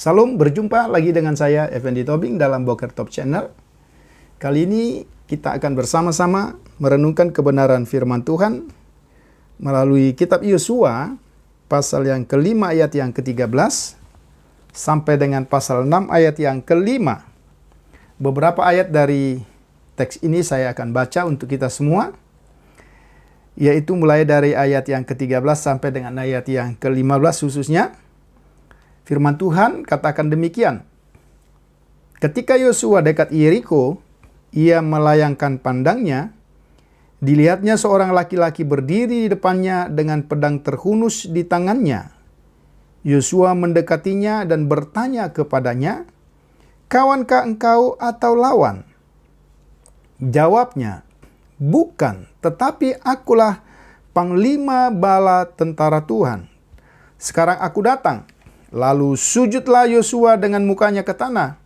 Salam, berjumpa lagi dengan saya Effendi Tobing dalam Boker Top Channel. Kali ini kita akan bersama-sama merenungkan kebenaran firman Tuhan melalui kitab Yosua pasal yang kelima ayat yang ke-13 sampai dengan pasal 6 ayat yang kelima. Beberapa ayat dari teks ini saya akan baca untuk kita semua, yaitu mulai dari ayat yang ke-13 sampai dengan ayat yang ke-15 khususnya. Firman Tuhan katakan demikian. Ketika Yosua dekat Yeriko, ia melayangkan pandangnya. Dilihatnya seorang laki-laki berdiri di depannya dengan pedang terhunus di tangannya. Yosua mendekatinya dan bertanya kepadanya, "Kawankah engkau atau lawan?" Jawabnya, "Bukan, tetapi akulah panglima bala tentara Tuhan. Sekarang aku datang." Lalu sujudlah Yosua dengan mukanya ke tanah,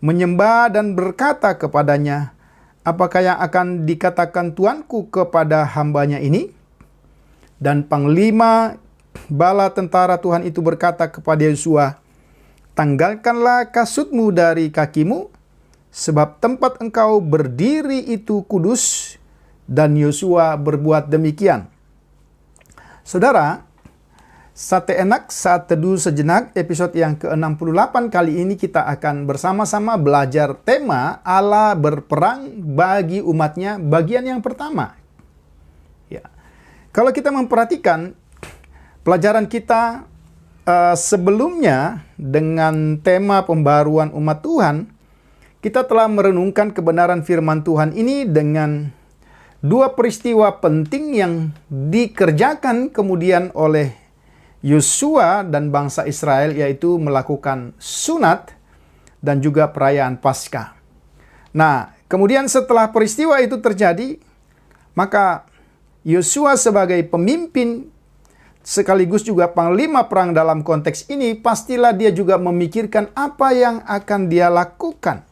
menyembah dan berkata kepadanya, "Apakah yang akan dikatakan tuanku kepada hambanya ini?" Dan panglima bala tentara Tuhan itu berkata kepada Yosua, "Tanggalkanlah kasutmu dari kakimu, sebab tempat engkau berdiri itu kudus." Dan Yosua berbuat demikian. Saudara, sate enak saat teduh sejenak, episode yang ke-68 kali ini kita akan bersama-sama belajar tema Allah berperang bagi umatnya bagian yang pertama. Ya. Kalau kita memperhatikan pelajaran kita sebelumnya dengan tema pembaruan umat Tuhan, kita telah merenungkan kebenaran firman Tuhan ini dengan dua peristiwa penting yang dikerjakan kemudian oleh Yosua dan bangsa Israel, yaitu melakukan sunat dan juga perayaan Paskah. Nah, kemudian setelah peristiwa itu terjadi, maka Yosua sebagai pemimpin sekaligus juga panglima perang dalam konteks ini, pastilah dia juga memikirkan apa yang akan dia lakukan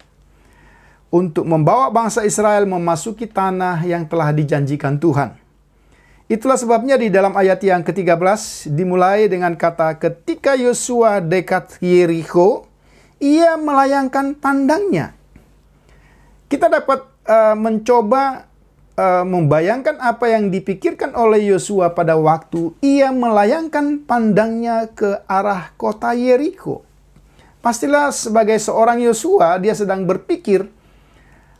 untuk membawa bangsa Israel memasuki tanah yang telah dijanjikan Tuhan. Itulah sebabnya di dalam ayat yang ke-13 dimulai dengan kata, ketika Yosua dekat Yeriko, ia melayangkan pandangnya. Kita dapat mencoba membayangkan apa yang dipikirkan oleh Yosua pada waktu ia melayangkan pandangnya ke arah kota Yeriko. Pastilah sebagai seorang Yosua, dia sedang berpikir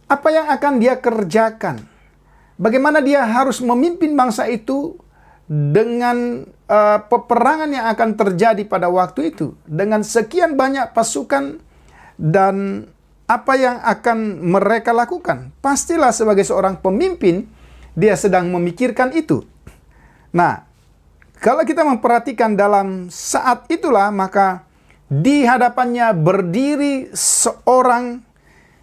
apa yang akan dia kerjakan. Bagaimana dia harus memimpin bangsa itu dengan peperangan yang akan terjadi pada waktu itu. Dengan sekian banyak pasukan dan apa yang akan mereka lakukan. Pastilah sebagai seorang pemimpin, dia sedang memikirkan itu. Nah, kalau kita memperhatikan dalam saat itulah, maka di hadapannya berdiri seorang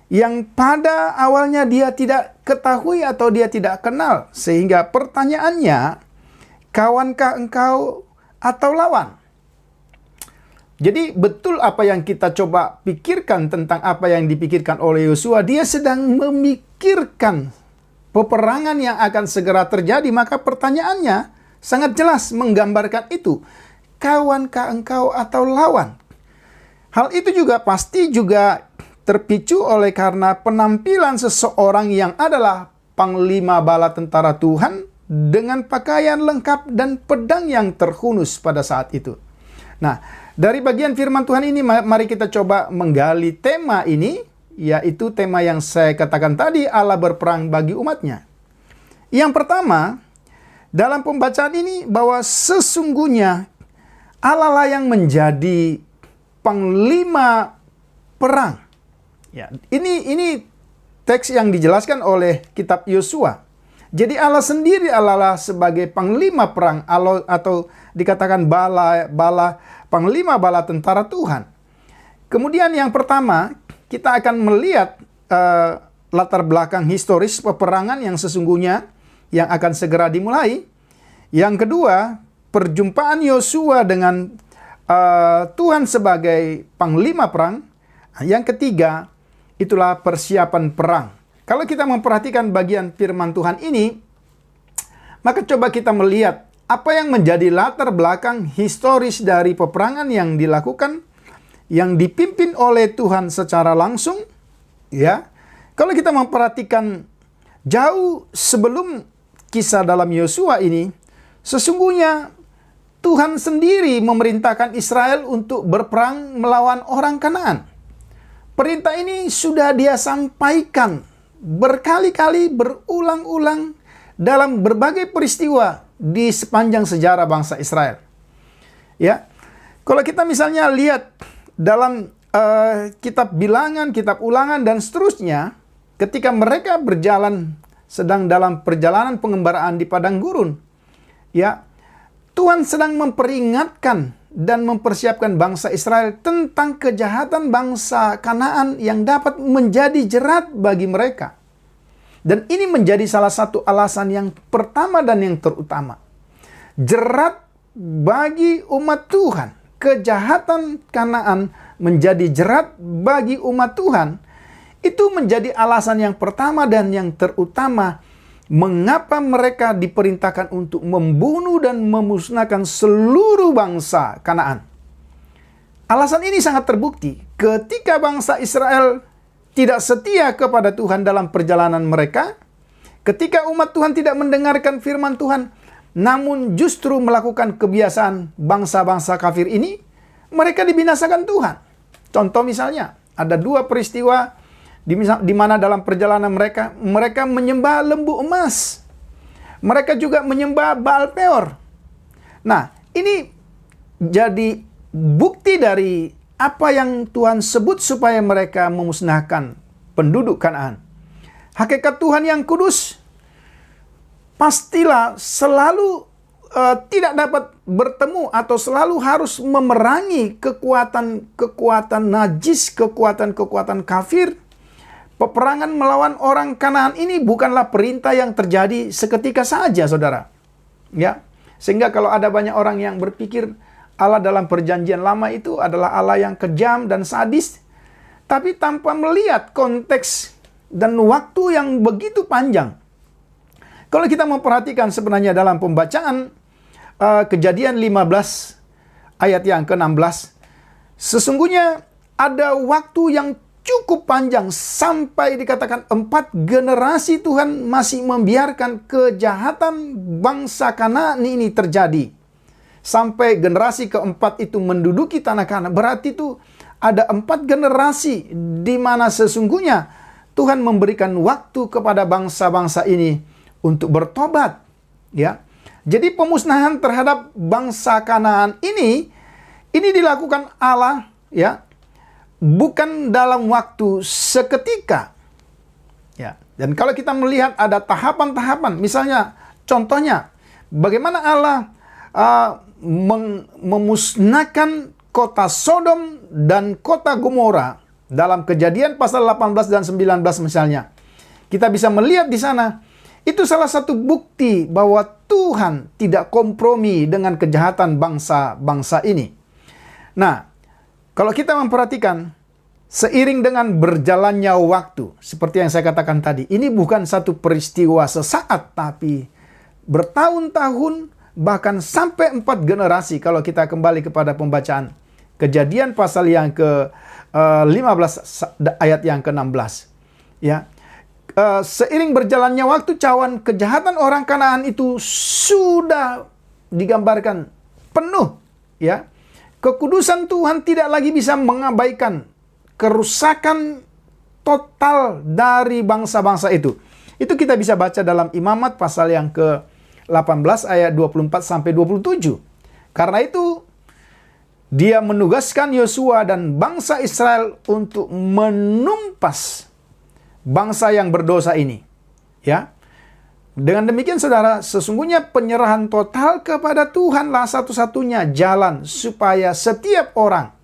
yang pada awalnya dia tidak ketahui atau dia tidak kenal. Sehingga pertanyaannya, kawankah engkau atau lawan? Jadi betul apa yang kita coba pikirkan tentang apa yang dipikirkan oleh Yosua. Dia sedang memikirkan peperangan yang akan segera terjadi. Maka pertanyaannya sangat jelas menggambarkan itu. Kawankah engkau atau lawan? Hal itu juga pasti juga terpicu oleh karena penampilan seseorang yang adalah panglima bala tentara Tuhan dengan pakaian lengkap dan pedang yang terhunus pada saat itu. Nah, dari bagian firman Tuhan ini mari kita coba menggali tema ini, yaitu tema yang saya katakan tadi, Allah berperang bagi umatnya. Yang pertama, dalam pembacaan ini bahwa sesungguhnya Allah lah yang menjadi panglima perang. Ya, ini teks yang dijelaskan oleh kitab Yosua. Jadi Allah sendiri Allah sebagai panglima perang, Allah, atau dikatakan panglima bala tentara Tuhan. Kemudian yang pertama, kita akan melihat latar belakang historis peperangan yang sesungguhnya yang akan segera dimulai. Yang kedua, perjumpaan Yosua dengan Tuhan sebagai panglima perang. Yang ketiga, itulah persiapan perang. Kalau kita memperhatikan bagian firman Tuhan ini, maka coba kita melihat apa yang menjadi latar belakang historis dari peperangan yang dilakukan, yang dipimpin oleh Tuhan secara langsung. Ya, kalau kita memperhatikan jauh sebelum kisah dalam Yosua ini, sesungguhnya Tuhan sendiri memerintahkan Israel untuk berperang melawan orang Kanaan. Perintah ini sudah Dia sampaikan berkali-kali, berulang-ulang dalam berbagai peristiwa di sepanjang sejarah bangsa Israel. Ya, kalau kita misalnya lihat dalam kitab Bilangan, kitab Ulangan dan seterusnya, ketika mereka sedang dalam perjalanan pengembaraan di padang gurun, ya, Tuhan sedang memperingatkan dan mempersiapkan bangsa Israel tentang kejahatan bangsa Kanaan yang dapat menjadi jerat bagi mereka. Dan ini menjadi salah satu alasan yang pertama dan yang terutama. Jerat bagi umat Tuhan. Kejahatan Kanaan menjadi jerat bagi umat Tuhan. Itu menjadi alasan yang pertama dan yang terutama mengapa mereka diperintahkan untuk membunuh dan memusnahkan seluruh bangsa Kanaan. Alasan ini sangat terbukti ketika bangsa Israel tidak setia kepada Tuhan dalam perjalanan mereka, ketika umat Tuhan tidak mendengarkan firman Tuhan, namun justru melakukan kebiasaan bangsa-bangsa kafir ini, mereka dibinasakan Tuhan. Contoh misalnya, ada dua peristiwa di mana dalam perjalanan mereka menyembah lembu emas. Mereka juga menyembah Baal Peor. Nah, ini jadi bukti dari apa yang Tuhan sebut supaya mereka memusnahkan penduduk Kanaan. Hakikat Tuhan yang kudus pastilah selalu tidak dapat bertemu atau selalu harus memerangi kekuatan najis, kekuatan kafir. Peperangan melawan orang Kanaan ini bukanlah perintah yang terjadi seketika saja, saudara. Ya, sehingga kalau ada banyak orang yang berpikir Allah dalam perjanjian lama itu adalah Allah yang kejam dan sadis, tapi tanpa melihat konteks dan waktu yang begitu panjang. Kalau kita memperhatikan sebenarnya dalam pembacaan Kejadian 15 ayat yang ke-16, sesungguhnya ada waktu yang cukup panjang sampai dikatakan 4 generasi Tuhan masih membiarkan kejahatan bangsa Kanaan ini terjadi. Sampai generasi keempat itu menduduki tanah Kanaan. Berarti itu ada 4 generasi di mana sesungguhnya Tuhan memberikan waktu kepada bangsa-bangsa ini untuk bertobat. Ya, jadi pemusnahan terhadap bangsa Kanaan ini dilakukan Allah, ya, bukan dalam waktu seketika. Ya, dan kalau kita melihat ada tahapan-tahapan, misalnya contohnya bagaimana Allah memusnahkan kota Sodom dan kota Gomora dalam Kejadian pasal 18 dan 19 misalnya. Kita bisa melihat di sana, itu salah satu bukti bahwa Tuhan tidak kompromi dengan kejahatan bangsa-bangsa ini. Nah, kalau kita memperhatikan, seiring dengan berjalannya waktu, seperti yang saya katakan tadi, ini bukan satu peristiwa sesaat, tapi bertahun-tahun, bahkan sampai 4 generasi kalau kita kembali kepada pembacaan Kejadian pasal yang ke-15 ayat yang ke-16. Ya. Seiring berjalannya waktu, cawan kejahatan orang Kanaan itu sudah digambarkan penuh, ya. Kekudusan Tuhan tidak lagi bisa mengabaikan kerusakan total dari bangsa-bangsa itu. Itu kita bisa baca dalam Imamat pasal yang ke-18 ayat 24 sampai 27. Karena itu dia menugaskan Yosua dan bangsa Israel untuk menumpas bangsa yang berdosa ini. Ya. Dengan demikian saudara, sesungguhnya penyerahan total kepada Tuhanlah satu-satunya jalan supaya setiap orang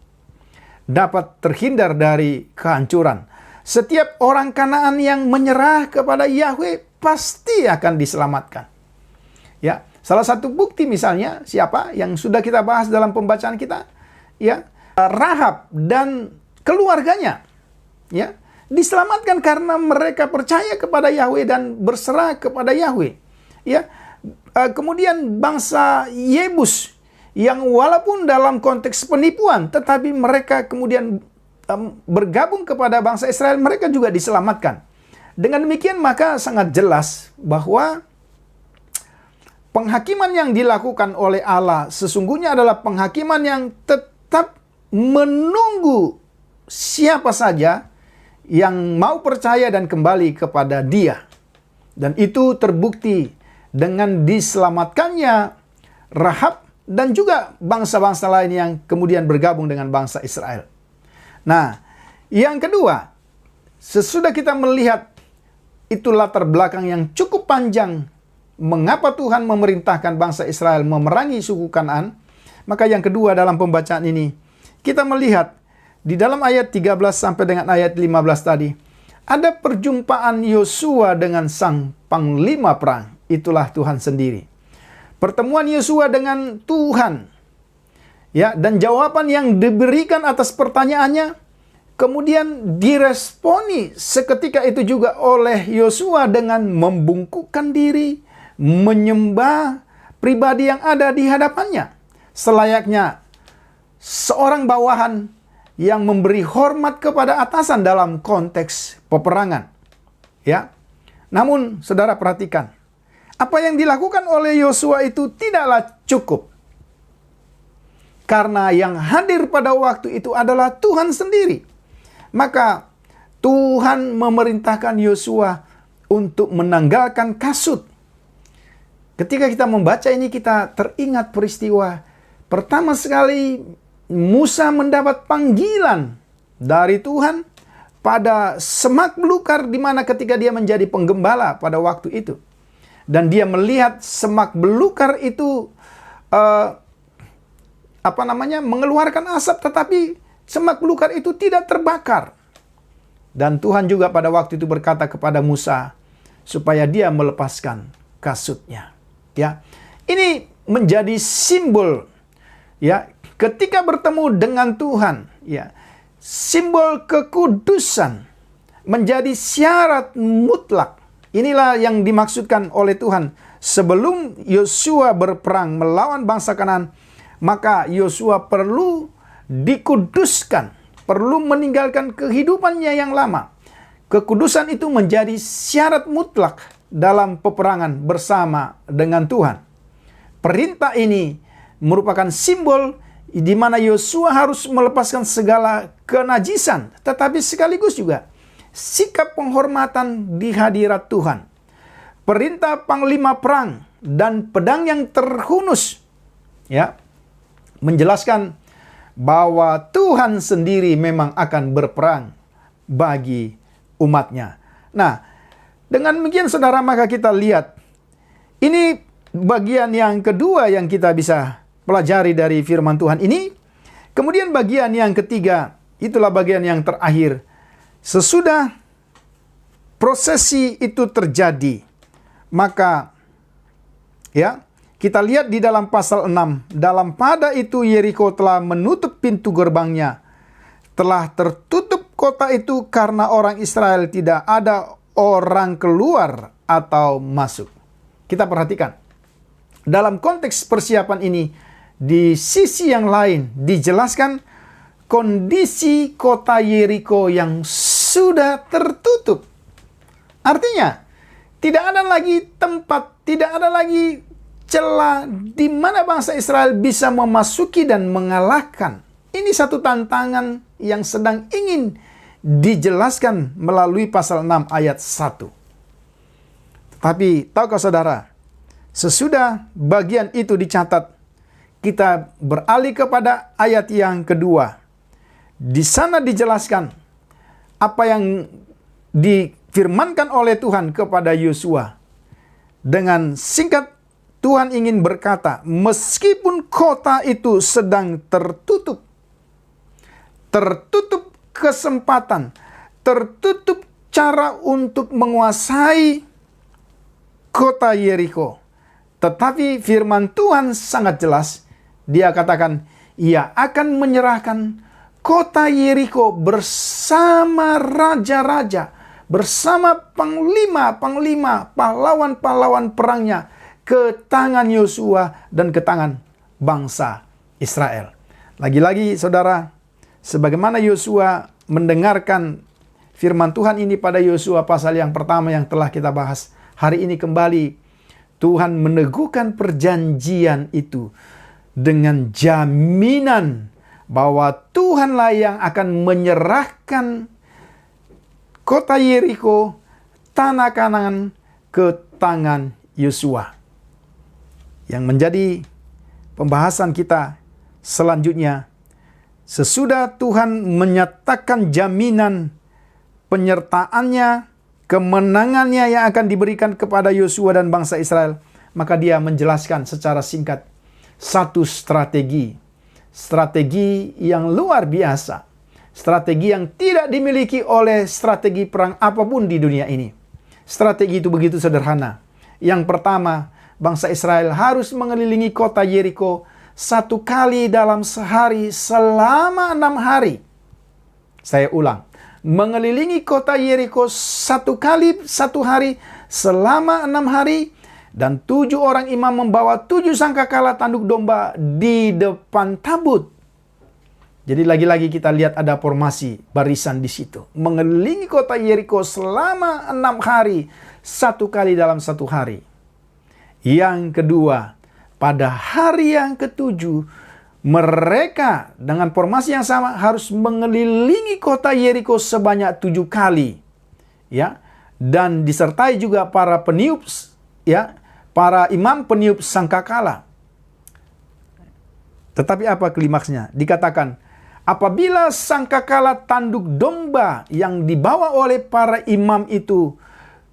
dapat terhindar dari kehancuran. Setiap orang Kanaan yang menyerah kepada Yahweh pasti akan diselamatkan. Ya, salah satu bukti misalnya siapa yang sudah kita bahas dalam pembacaan kita, ya, Rahab dan keluarganya, ya, diselamatkan karena mereka percaya kepada Yahweh dan berserah kepada Yahweh. Ya, kemudian bangsa Yebus yang walaupun dalam konteks penipuan, tetapi mereka kemudian bergabung kepada bangsa Israel, mereka juga diselamatkan. Dengan demikian maka sangat jelas bahwa penghakiman yang dilakukan oleh Allah sesungguhnya adalah penghakiman yang tetap menunggu siapa saja yang mau percaya dan kembali kepada Dia. Dan itu terbukti dengan diselamatkannya Rahab dan juga bangsa-bangsa lain yang kemudian bergabung dengan bangsa Israel. Nah, yang kedua, sesudah kita melihat itu latar belakang yang cukup panjang mengapa Tuhan memerintahkan bangsa Israel memerangi suku Kanaan, maka yang kedua dalam pembacaan ini kita melihat di dalam ayat 13 sampai dengan ayat 15 tadi, ada perjumpaan Yosua dengan sang panglima perang. Itulah Tuhan sendiri. Pertemuan Yosua dengan Tuhan, ya, dan jawaban yang diberikan atas pertanyaannya, kemudian diresponi seketika itu juga oleh Yosua dengan membungkukkan diri, menyembah pribadi yang ada di hadapannya. Selayaknya seorang bawahan yang memberi hormat kepada atasan dalam konteks peperangan. Ya. Namun, saudara perhatikan, apa yang dilakukan oleh Yosua itu tidaklah cukup. Karena yang hadir pada waktu itu adalah Tuhan sendiri. Maka Tuhan memerintahkan Yosua untuk menanggalkan kasut. Ketika kita membaca ini, kita teringat peristiwa pertama sekali Musa mendapat panggilan dari Tuhan pada semak belukar, di mana ketika dia menjadi penggembala pada waktu itu. Dan dia melihat semak belukar itu mengeluarkan asap, tetapi semak belukar itu tidak terbakar. Dan Tuhan juga pada waktu itu berkata kepada Musa supaya dia melepaskan kasutnya. Ya, ini menjadi simbol, ya, ketika bertemu dengan Tuhan, ya, simbol kekudusan menjadi syarat mutlak. Inilah yang dimaksudkan oleh Tuhan. Sebelum Yosua berperang melawan bangsa Kanaan, maka Yosua perlu dikuduskan, perlu meninggalkan kehidupannya yang lama. Kekudusan itu menjadi syarat mutlak dalam peperangan bersama dengan Tuhan. Perintah ini merupakan simbol di mana Yosua harus melepaskan segala kenajisan, tetapi sekaligus juga sikap penghormatan di hadirat Tuhan. Perintah panglima perang dan pedang yang terhunus, ya, menjelaskan bahwa Tuhan sendiri memang akan berperang bagi umatnya. Nah, dengan demikian saudara, maka kita lihat ini bagian yang kedua yang kita bisa pelajari dari firman Tuhan ini. Kemudian bagian yang ketiga, itulah bagian yang terakhir. Sesudah prosesi itu terjadi, maka ya, kita lihat di dalam pasal 6, dalam pada itu Yeriko telah menutup pintu gerbangnya. Telah tertutup kota itu karena orang Israel, tidak ada orang keluar atau masuk. Kita perhatikan. Dalam konteks persiapan ini, di sisi yang lain dijelaskan kondisi kota Yeriko yang sudah tertutup. Artinya, tidak ada lagi tempat, tidak ada lagi celah di mana bangsa Israel bisa memasuki dan mengalahkan. Ini satu tantangan yang sedang ingin dijelaskan melalui pasal 6 ayat 1. Tetapi tahukah saudara, sesudah bagian itu dicatat, kita beralih kepada ayat yang kedua. Di sana dijelaskan apa yang difirmankan oleh Tuhan kepada Yosua. Dengan singkat, Tuhan ingin berkata, meskipun kota itu sedang tertutup kesempatan, tertutup cara untuk menguasai kota Yeriko, tetapi firman Tuhan sangat jelas. Dia katakan, ia akan menyerahkan kota Yeriko bersama raja-raja, bersama panglima-panglima, pahlawan-pahlawan perangnya ke tangan Yosua dan ke tangan bangsa Israel. Lagi-lagi saudara, sebagaimana Yosua mendengarkan firman Tuhan ini pada Yosua pasal yang pertama yang telah kita bahas, hari ini kembali Tuhan meneguhkan perjanjian itu dengan jaminan bahwa Tuhanlah yang akan menyerahkan kota Yeriko, tanah Kanaan ke tangan Yosua. Yang menjadi pembahasan kita selanjutnya, sesudah Tuhan menyatakan jaminan penyertaannya, kemenangannya yang akan diberikan kepada Yosua dan bangsa Israel, maka dia menjelaskan secara singkat satu strategi yang luar biasa, strategi yang tidak dimiliki oleh strategi perang apapun di dunia ini. Strategi itu begitu sederhana. Yang pertama, bangsa Israel harus mengelilingi kota Yeriko 1 kali dalam sehari selama 6 hari. Saya ulang, mengelilingi kota Yeriko 1 kali 1 hari selama 6 hari, dan 7 orang imam membawa 7 sangkakala tanduk domba di depan tabut. Jadi lagi-lagi kita lihat ada formasi barisan di situ. Mengelilingi kota Yeriko selama 6 hari, 1 kali dalam 1 hari. Yang kedua, pada hari yang ketujuh, mereka dengan formasi yang sama harus mengelilingi kota Yeriko sebanyak 7 kali. Ya, dan disertai juga para peniup, ya, para imam peniup sangkakala. Tetapi apa klimaksnya? Dikatakan, apabila sangkakala tanduk domba yang dibawa oleh para imam itu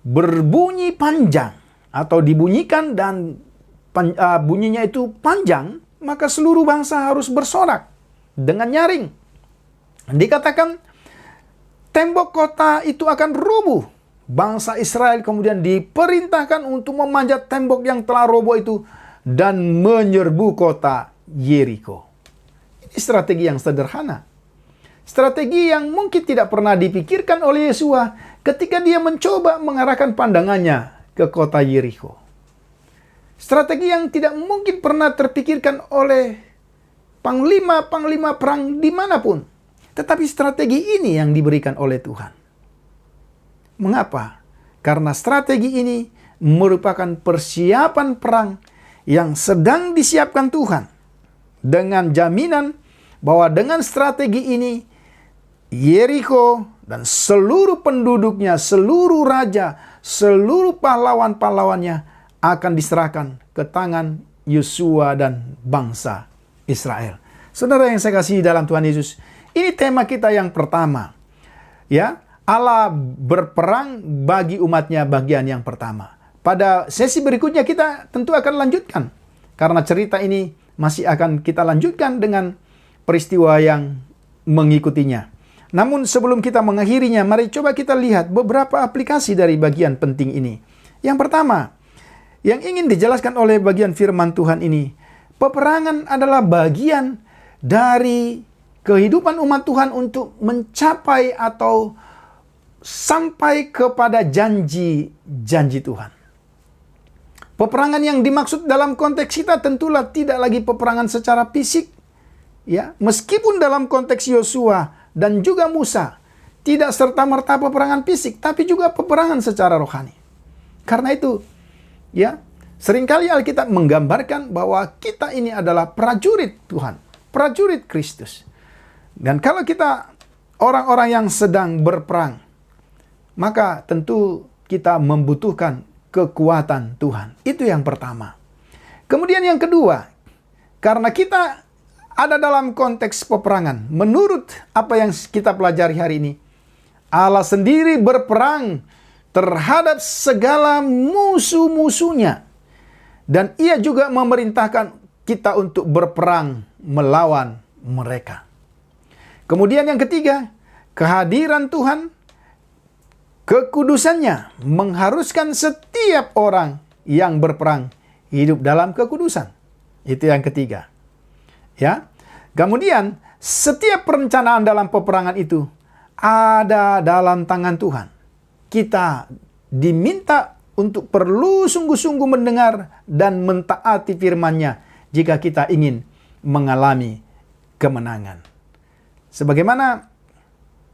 berbunyi panjang atau dibunyikan dan bunyinya itu panjang, maka seluruh bangsa harus bersorak dengan nyaring. Dikatakan tembok kota itu akan rubuh. Bangsa Israel kemudian diperintahkan untuk memanjat tembok yang telah roboh itu dan menyerbu kota Yeriko. Ini strategi yang sederhana. Strategi yang mungkin tidak pernah dipikirkan oleh Yosua ketika dia mencoba mengarahkan pandangannya ke kota Yeriko. Strategi yang tidak mungkin pernah terpikirkan oleh panglima-panglima perang dimanapun. Tetapi strategi ini yang diberikan oleh Tuhan. Mengapa? Karena strategi ini merupakan persiapan perang yang sedang disiapkan Tuhan. Dengan jaminan bahwa dengan strategi ini, Yeriko dan seluruh penduduknya, seluruh raja, seluruh pahlawan-pahlawannya akan diserahkan ke tangan Yosua dan bangsa Israel. Saudara yang saya kasihi dalam Tuhan Yesus, ini tema kita yang pertama. Ya, Allah berperang bagi umatnya bagian yang pertama. Pada sesi berikutnya kita tentu akan lanjutkan. Karena cerita ini masih akan kita lanjutkan dengan peristiwa yang mengikutinya. Namun sebelum kita mengakhirinya, mari coba kita lihat beberapa aplikasi dari bagian penting ini. Yang pertama, yang ingin dijelaskan oleh bagian firman Tuhan ini, peperangan adalah bagian dari kehidupan umat Tuhan untuk mencapai atau sampai kepada janji-janji Tuhan. Peperangan yang dimaksud dalam konteks kita tentulah tidak lagi peperangan secara fisik. Ya, meskipun dalam konteks Yosua dan juga Musa tidak serta-merta peperangan fisik, tapi juga peperangan secara rohani. Karena itu, ya, seringkali Alkitab menggambarkan bahwa kita ini adalah prajurit Tuhan, prajurit Kristus. Dan kalau kita orang-orang yang sedang berperang, maka tentu kita membutuhkan kekuatan Tuhan. Itu yang pertama. Kemudian yang kedua, karena kita ada dalam konteks peperangan, menurut apa yang kita pelajari hari ini, Allah sendiri berperang terhadap segala musuh-musuhnya. Dan ia juga memerintahkan kita untuk berperang melawan mereka. Kemudian yang ketiga, kehadiran Tuhan, kekudusannya mengharuskan setiap orang yang berperang hidup dalam kekudusan. Itu yang ketiga. Ya. Kemudian setiap perencanaan dalam peperangan itu ada dalam tangan Tuhan. Kita diminta untuk perlu sungguh-sungguh mendengar dan mentaati firman-Nya jika kita ingin mengalami kemenangan. Sebagaimana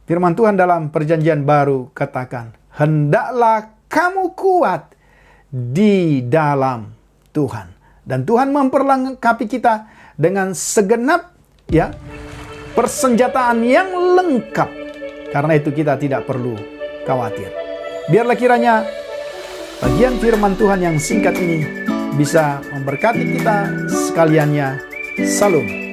firman Tuhan dalam Perjanjian Baru katakan, hendaklah kamu kuat di dalam Tuhan. Dan Tuhan memperlengkapi kita dengan segenap persenjataan yang lengkap. Karena itu kita tidak perlu khawatir. Biarlah kiranya bagian firman Tuhan yang singkat ini bisa memberkati kita sekaliannya. Salam.